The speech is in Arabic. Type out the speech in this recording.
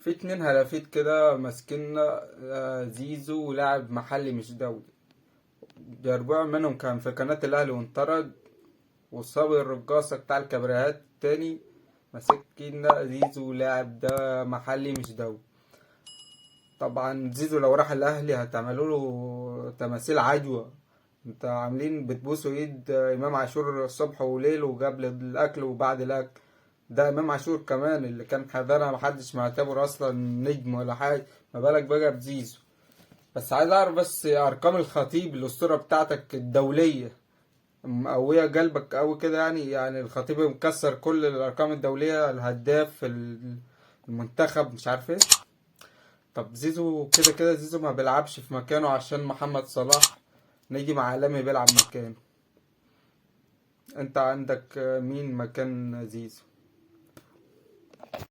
في اتنين هلافيت كده ماسكيننا، زيزو ولاعب محلي مش دولي. بيربعوا منهم كان في قناة الأهلي وانطرد، وصابر الرقاصة بتاع الكبريهات التاني ماسكيننا زيزو لاعب ده محلي مش دولي. طبعا زيزو لو راح الأهلي هتعملوا له تماثيل عجوة. انت عاملين بتبوسوا ايد امام عاشور الصبح وليل وقبل الاكل وبعد الاكل. ده امام عاشور كمان اللي كان حضرها محدش معتبره اصلا نجم ولا حاجه، ما بالك بقى بزيزو. بس عايز اعرف بس ارقام الخطيب الاسطوره بتاعتك الدوليه مقويه قلبك قوي كده، يعني الخطيب مكسر كل الارقام الدوليه، الهداف المنتخب مش عارف ايه. طب زيزو كده كده زيزو ما بيلعبش في مكانه عشان محمد صلاح نجم عالمي بيلعب مكانه. انت عندك مين مكان زيزو؟